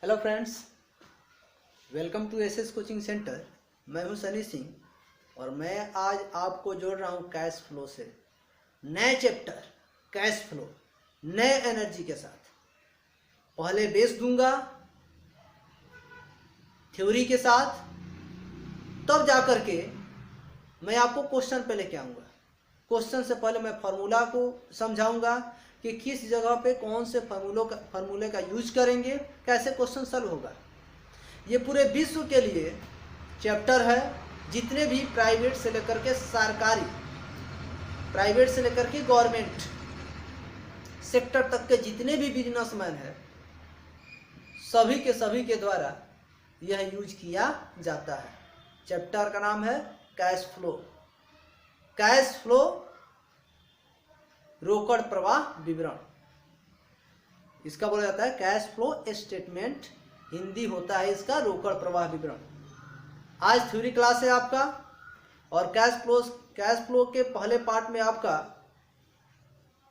Hello friends, welcome to SS coaching centre. मैं हूं सनी सिंह और मैं आज आपको जोड़ रहा हूं कैश फ्लो से। नए चैप्टर कैश फ्लो नए एनर्जी के साथ। पहले बेस दूंगा थ्योरी के साथ, तब जाकर के मैं आपको क्वेश्चन पे लेके आऊँगा। क्वेश्चन से पहले मैं फार्मूला को समझाऊंगा कि किस जगह पे कौन से फार्मूले का यूज करेंगे, कैसे क्वेश्चन सॉल्व होगा। ये पूरे विश्व के लिए चैप्टर है। जितने भी प्राइवेट से लेकर के सरकारी, प्राइवेट से लेकर के गवर्नमेंट सेक्टर तक के जितने भी बिजनेसमैन हैं, सभी के द्वारा यह यूज किया जाता है। चैप्टर का नाम है कैश फ्लो। कैश फ्लो रोकड़ प्रवाह विवरण, इसका बोला जाता है कैश फ्लो स्टेटमेंट। हिंदी होता है इसका रोकड़ प्रवाह विवरण। आज थ्योरी क्लास है आपका और कैश फ्लो के पहले पार्ट में आपका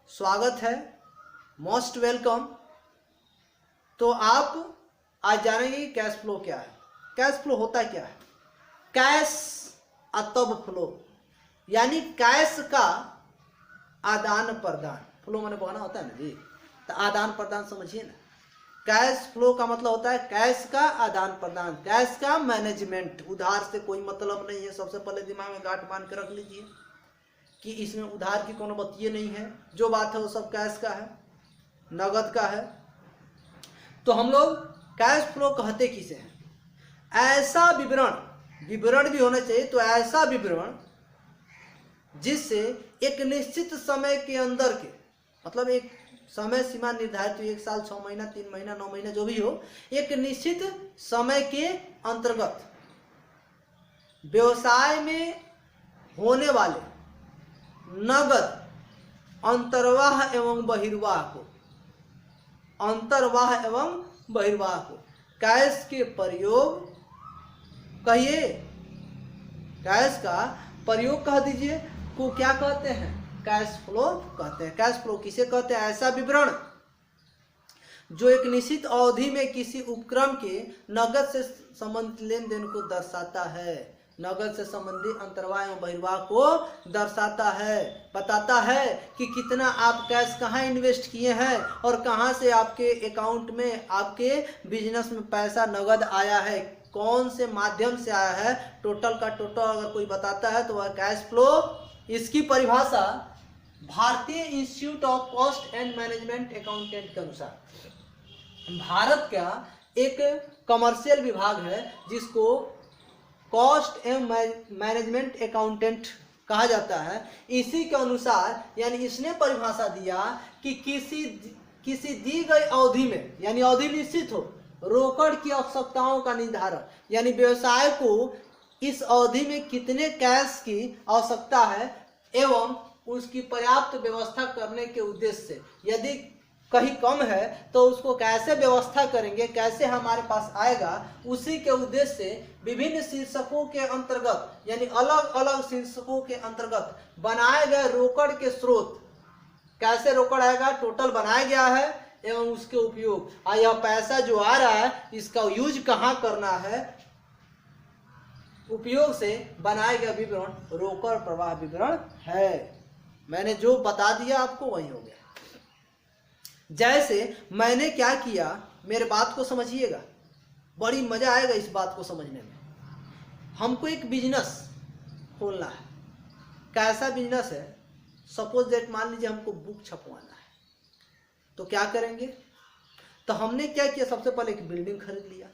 स्वागत है, मोस्ट वेलकम। तो आप आज जानेंगे कि कैश फ्लो क्या है। कैश फ्लो होता क्या है? कैश अतब फ्लो, यानी कैश का आदान प्रदान। फ्लो मैंने बहाना होता है ना जी, तो आदान प्रदान समझिए ना। कैश फ्लो का मतलब होता है कैश का आदान प्रदान, कैश का मैनेजमेंट। उधार से कोई मतलब नहीं है। सबसे पहले दिमाग में गांठ बांध के रख लीजिए कि इसमें उधार की कोनो बतिये नहीं है। जो बात है वो सब कैश का है, नगद का है। तो हम लोग कैश फ्लो कहते किसे हैं? ऐसा विवरण भी होना चाहिए। तो ऐसा विवरण जिससे एक निश्चित समय के अंदर के, मतलब एक समय सीमा निर्धारित, 1 साल, 6 महीना, 3 महीना, 9 महीना, जो भी हो, एक निश्चित समय के अंतर्गत व्यवसाय में होने वाले नगद अंतर्वाह एवं बहिर्वाह को कैश के प्रयोग कहिए, कैश का प्रयोग कह दीजिए, को क्या कहते हैं? कैश फ्लो कहते हैं। कैश फ्लो किसे कहते हैं? ऐसा विवरण जो एक निश्चित अवधि में किसी उपक्रम के नगद से संबंधित लेन देन को दर्शाता है। नगद से संबंधित अंतर्वाह एवं बहिर्वाह को दर्शाता है, बताता है कि कितना आप कैश कहाँ इन्वेस्ट किए हैं और कहाँ से आपके अकाउंट में, आपके बिजनेस में पैसा नगद आया है, कौन से माध्यम से आया है। टोटल का टोटल अगर कोई बताता है तो वह कैश फ्लो। इसकी परिभाषा भारतीय institute of cost and management accountant के अनुसार, भारत का एक कमर्शियल विभाग है जिसको कॉस्ट एंड मैनेजमेंट अकाउंटेंट कहा जाता है। इसी के अनुसार, यानी इसने परिभाषा दिया कि किसी दी गई अवधि में, यानी अवधि निश्चित हो, रोकड़ की आवश्यकताओं का निर्धारण, यानी व्यवसाय को इस अवधि में कितने कैश की आवश्यकता है एवं उसकी पर्याप्त व्यवस्था करने के उद्देश्य से, यदि कहीं कम है तो उसको कैसे व्यवस्था करेंगे, कैसे हमारे पास आएगा, उसी के उद्देश्य से विभिन्न शीर्षकों के अंतर्गत, यानी अलग अलग शीर्षकों के अंतर्गत बनाए गए रोकड़ के स्रोत, कैसे रोकड़ आएगा, टोटल बनाया गया है एवं उसके उपयोग, यह पैसा जो आ रहा है इसका यूज कहाँ करना है, उपयोग से बनाया गया विवरण रोकड़ प्रवाह विवरण है। मैंने जो बता दिया आपको वही हो गया। जैसे मैंने क्या किया, मेरे बात को समझिएगा, बड़ी मजा आएगा इस बात को समझने में। हमको एक बिजनेस खोलना है। कैसा बिजनेस है? सपोज दैट, मान लीजिए हमको बुक छपवाना है, तो क्या करेंगे? तो हमने क्या किया, सबसे पहले एक बिल्डिंग खरीद लिया।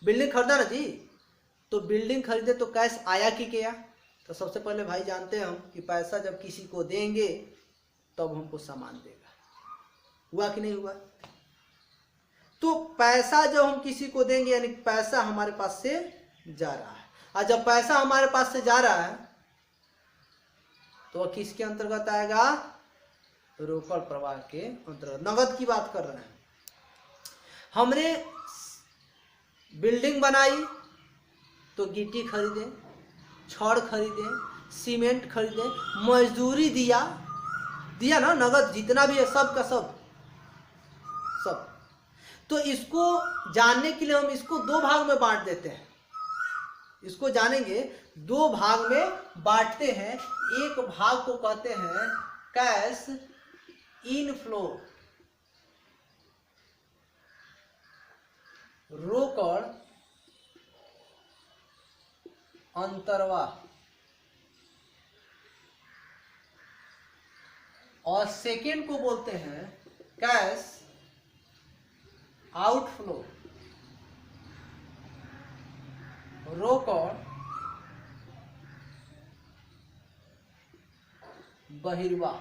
बिल्डिंग खरीदा ना जी, तो बिल्डिंग खरीदे तो कैश आया कि गया? तो सबसे पहले भाई जानते हैं हम कि पैसा जब किसी को देंगे तब हमको सामान देगा। हुआ कि नहीं हुआ? तो पैसा जब हम किसी को देंगे, यानी पैसा हमारे पास से जा रहा है, और जब पैसा हमारे पास से जा रहा है तो वह किसके अंतर्गत आएगा? रोकड़ प्रवाह के अंतर्गत। नगद की बात कर रहे हैं। हमने बिल्डिंग बनाई तो गिट्टी खरीदे, छड़ खरीदे, सीमेंट खरीदे, मजदूरी दिया ना, नगद जितना भी है सब का सब। तो इसको जानने के लिए हम इसको दो भाग में बांट देते हैं। इसको जानेंगे, दो भाग में बांटते हैं। एक भाग को कहते हैं कैश इनफ्लो, रोकड़ अंतर्वाह, और सेकेंड को बोलते हैं कैश आउटफ्लो, रोकड़ बहिर्वाह।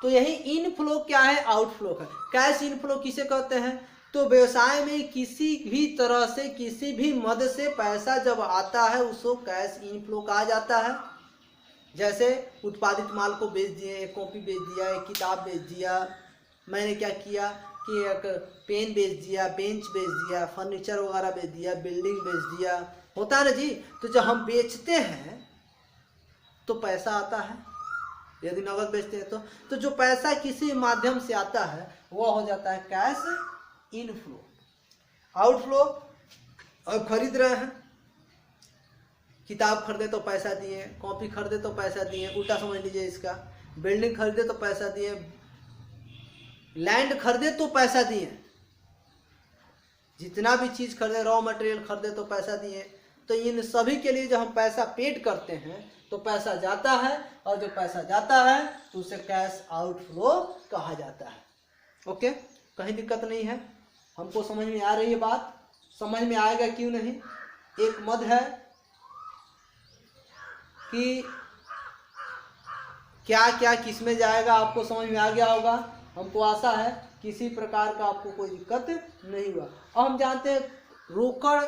तो यही इनफ्लो क्या है, आउटफ्लो है। कैश इनफ्लो किसे कहते हैं, तो व्यवसाय में किसी भी तरह से किसी भी मद से पैसा जब आता है उसको कैश इनफ्लो कहा जाता है। जैसे उत्पादित माल को बेच दिए, एक कॉपी बेच दिया, एक किताब बेच दिया, मैंने क्या किया कि एक पेन बेच दिया, बेंच बेच दिया, फर्नीचर वगैरह बेच दिया, बिल्डिंग बेच दिया, होता है ना जी। तो जब हम बेचते हैं तो पैसा आता है, यदि नगद बेचते हैं तो जो पैसा किसी माध्यम से आता है वह हो जाता है कैश इनफ्लो। आउटफ्लो, अब खरीद रहे हैं, किताब खरीदे तो पैसा दिए, कॉपी खरीदे तो पैसा दिए, उल्टा समझ लीजिए इसका, बिल्डिंग खरीदे तो पैसा दिए, लैंड खरीदे तो पैसा दिए, जितना भी चीज़ खरीदे, रॉ मटेरियल खरीदे तो पैसा दिए। तो इन सभी के लिए जब हम पैसा पेड करते हैं तो पैसा जाता है, और जो पैसा जाता है तो उसे कैश आउटफ्लो कहा जाता है। ओके, कहीं दिक्कत नहीं है, हमको समझ में आ रही है बात, समझ में आएगा क्यों नहीं। एक मद है कि क्या क्या किस में जाएगा, आपको समझ में आ गया होगा, हमको आशा है किसी प्रकार का आपको कोई दिक्कत नहीं हुआ। और हम जानते हैं रोकड़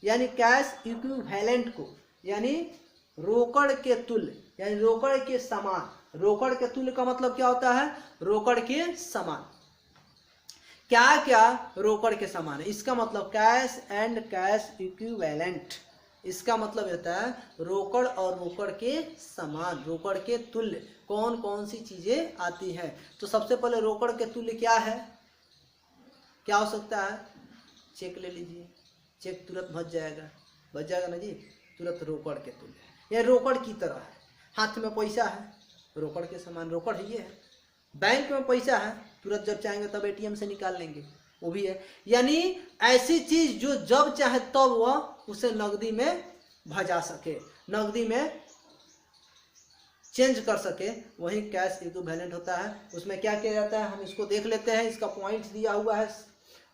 यानी कैश इक्विवेलेंट को, यानी रोकड़ के तुल्य, यानी रोकड़ के समान। रोकड़ के तुल्य का मतलब क्या होता है, रोकड़ के समान। क्या क्या रोकड़ के समान है, इसका मतलब कैश एंड कैश इक्विवेलेंट, इसका मतलब होता है रोकड़ और रोकड़ के समान, रोकड़ के तुल्य कौन कौन सी चीजें आती हैं। तो सबसे पहले रोकड़ के तुल्य क्या है, क्या हो सकता है, चेक ले लीजिए, चेक तुरंत बच जाएगा ना जी, तुरंत रोकड़ के तुल्य है। यह रोकड़ की तरह है, हाथ में पैसा है, रोकड़ के समान रोकड़ ही है। बैंक में पैसा है, तुरंत जब चाहेंगे तब एटीएम से निकाल लेंगे, वो भी है। यानी ऐसी चीज जो जब चाहे तब वह उसे नकदी में भजा सके, नकदी में चेंज कर सके, वही कैश इक्विवेलेंट होता है। उसमें क्या किया जाता है, हम इसको देख लेते हैं। इसका पॉइंट दिया हुआ है,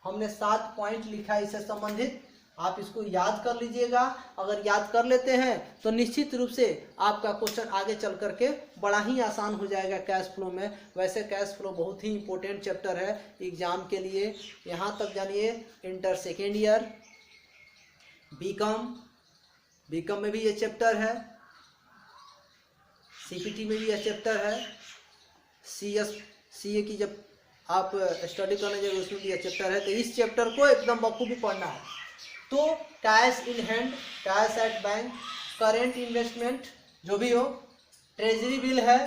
हमने 7 पॉइंट लिखा है इससे संबंधित, आप इसको याद कर लीजिएगा। अगर याद कर लेते हैं तो निश्चित रूप से आपका क्वेश्चन आगे चल करके बड़ा ही आसान हो जाएगा कैश फ्लो में। वैसे कैश फ्लो बहुत ही इंपॉर्टेंट चैप्टर है एग्जाम के लिए। यहाँ तक जानिए इंटर सेकेंड ईयर, बीकॉम में भी ये चैप्टर है, सीपीटी में भी यह चैप्टर है, सीए की जब आप स्टडी करने जाएंगे उसमें भी यह चैप्टर है। तो इस चैप्टर को एकदम बखूबी पढ़ना है। तो cash in hand, cash at bank, current investment जो भी हो, ट्रेजरी बिल है,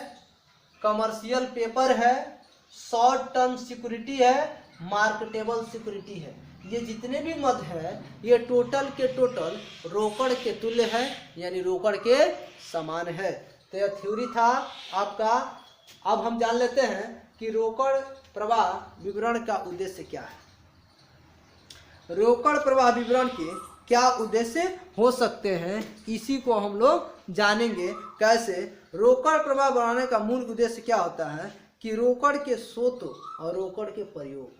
कमर्शियल पेपर है, शॉर्ट टर्म सिक्योरिटी है, मार्केटेबल सिक्योरिटी है, ये जितने भी मद है ये टोटल के टोटल रोकड़ के तुल्य है, यानी रोकड़ के समान है। तो यह थ्योरी था आपका। अब हम जान लेते हैं कि रोकड़ प्रवाह विवरण का उद्देश्य क्या है। रोकड़ प्रवाह विवरण के क्या उद्देश्य हो सकते हैं, इसी को हम लोग जानेंगे। कैसे रोकड़ प्रवाह बढ़ाने का मूल उद्देश्य क्या होता है कि रोकड़ के स्रोत और रोकड़ के प्रयोग,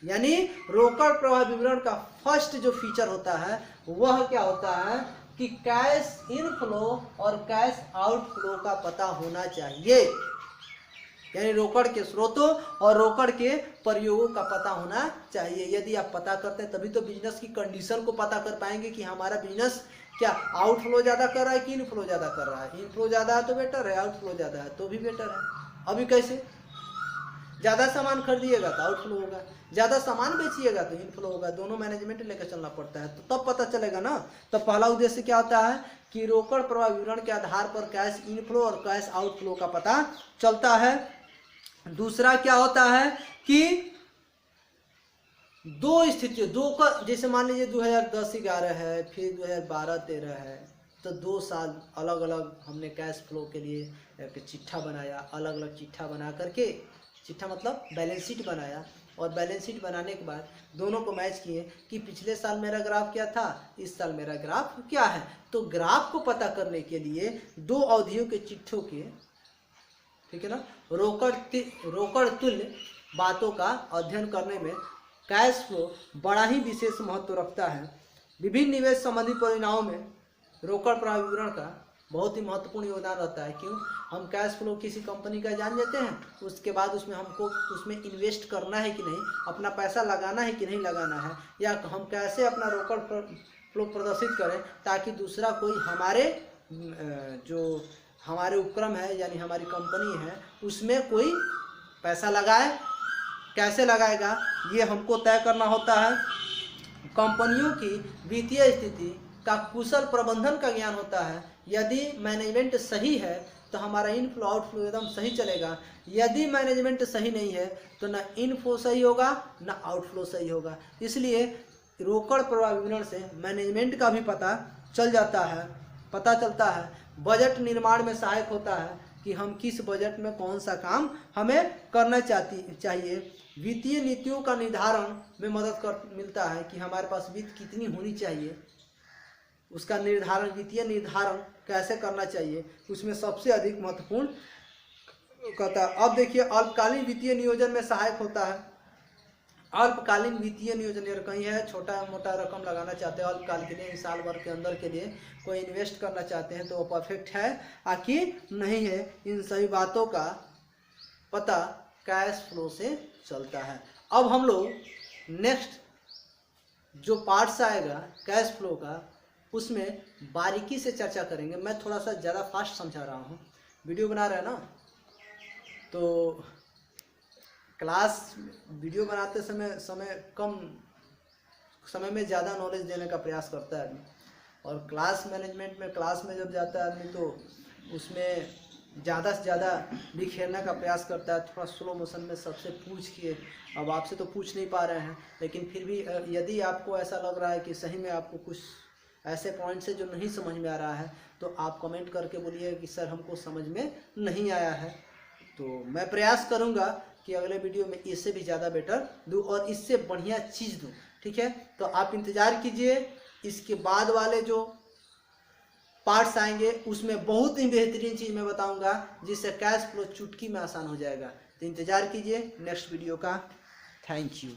यानी रोकड़ प्रवाह विवरण का फर्स्ट जो फीचर होता है वह क्या होता है कि कैश इनफ्लो और कैश आउटफ्लो का पता होना चाहिए, यानी रोकड़ के स्रोतों और रोकड़ के प्रयोगों का पता होना चाहिए। यदि आप पता करते हैं तभी तो बिजनेस की कंडीशन को पता कर पाएंगे कि हमारा बिजनेस क्या आउटफ्लो ज़्यादा कर रहा है कि इनफ्लो ज़्यादा कर रहा है। इनफ्लो ज़्यादा है तो बेटर है, आउटफ्लो ज़्यादा है तो भी बेटर है। अभी कैसे, ज़्यादा सामान खरीदिएगा तो आउटफ्लो होगा, ज़्यादा सामान बेचिएगा तो इनफ्लो होगा। दोनों मैनेजमेंट लेकर चलना पड़ता है, तो तब पता चलेगा ना। तो पहला उद्देश्य क्या होता है कि रोकड़ प्रवाह विवरण के आधार पर कैश इनफ्लो और कैश आउटफ्लो का पता चलता है। दूसरा क्या होता है कि दो स्थितियों, दो का, जैसे मान लीजिए 2010-11 है, फिर 2012-13 है, तो 2 साल अलग अलग हमने कैश फ्लो के लिए एक चिट्ठा बनाया, अलग अलग चिट्ठा बना करके, चिट्ठा मतलब बैलेंस शीट बनाया, और बैलेंस शीट बनाने के बाद दोनों को मैच किए कि पिछले साल मेरा ग्राफ क्या था, इस साल मेरा ग्राफ क्या है। तो ग्राफ को पता करने के लिए 2 अवधियों के चिट्ठों के, ठीक है ना, रोकड़ तुल्य बातों का अध्ययन करने में कैश फ्लो बड़ा ही विशेष महत्व रखता है। विभिन्न निवेश संबंधी परिणामों में रोकड़ प्रवाह विवरण का बहुत ही महत्वपूर्ण योगदान रहता है। क्यों? हम कैश फ्लो किसी कंपनी का जान लेते हैं, उसके बाद उसमें हमको उसमें इन्वेस्ट करना है कि नहीं, अपना पैसा लगाना है कि नहीं लगाना है, या हम कैसे अपना रोकड़ फ्लो प्रदर्शित करें ताकि दूसरा कोई हमारे जो हमारे उपक्रम है यानी हमारी कंपनी है उसमें कोई पैसा लगाए, कैसे लगाएगा ये हमको तय करना होता है। कंपनियों की वित्तीय स्थिति का कुशल प्रबंधन का ज्ञान होता है। यदि मैनेजमेंट सही है तो हमारा इनफ्लो आउटफ्लो एकदम सही चलेगा, यदि मैनेजमेंट सही नहीं है तो ना इनफ्लो सही होगा ना आउटफ्लो सही होगा। इसलिए रोकड़ प्रवाह विवरण से मैनेजमेंट का भी पता चलता है। बजट निर्माण में सहायक होता है कि हम किस बजट में कौन सा काम हमें करना चाहिए। वित्तीय नीतियों का निर्धारण में मदद मिलता है कि हमारे पास वित्त कितनी होनी चाहिए, उसका निर्धारण, वित्तीय निर्धारण कैसे करना चाहिए, उसमें सबसे अधिक महत्वपूर्ण कहता है। अब देखिए अल्पकालीन वित्तीय नियोजन में सहायक होता है। अल्पकालीन वित्तीय नियोजन कहीं है छोटा मोटा रकम लगाना चाहते हैं अल्पकाल के लिए, साल भर के अंदर के लिए कोई इन्वेस्ट करना चाहते हैं तो वो परफेक्ट है आखिर नहीं है, इन सभी बातों का पता कैश फ्लो से चलता है। अब हम लोग नेक्स्ट जो पार्ट्स आएगा कैश फ्लो का उसमें बारीकी से चर्चा करेंगे। मैं थोड़ा सा ज़्यादा फास्ट समझा रहा हूँ, वीडियो बना रहे हैं ना, तो क्लास वीडियो बनाते समय कम समय में ज़्यादा नॉलेज देने का प्रयास करता है आदमी, और क्लास मैनेजमेंट में क्लास में जब जाता है आदमी तो उसमें ज़्यादा से ज़्यादा बिखेरने का प्रयास करता है, थोड़ा स्लो मोशन में सबसे पूछ के। अब आपसे तो पूछ नहीं पा रहे हैं, लेकिन फिर भी यदि आपको ऐसा लग रहा है कि सही में आपको कुछ ऐसे पॉइंट्स है जो नहीं समझ में आ रहा है तो आप कमेंट करके बोलिए कि सर हमको समझ में नहीं आया है, तो मैं प्रयास करूँगा कि अगले वीडियो में इससे भी ज़्यादा बेटर दूँ और इससे बढ़िया चीज़ दूँ। ठीक है, तो आप इंतज़ार कीजिए, इसके बाद वाले जो पार्ट्स आएंगे उसमें बहुत ही बेहतरीन चीज़ मैं बताऊंगा जिससे कैश फ्लो चुटकी में आसान हो जाएगा। तो इंतज़ार कीजिए नेक्स्ट वीडियो का। Thank you.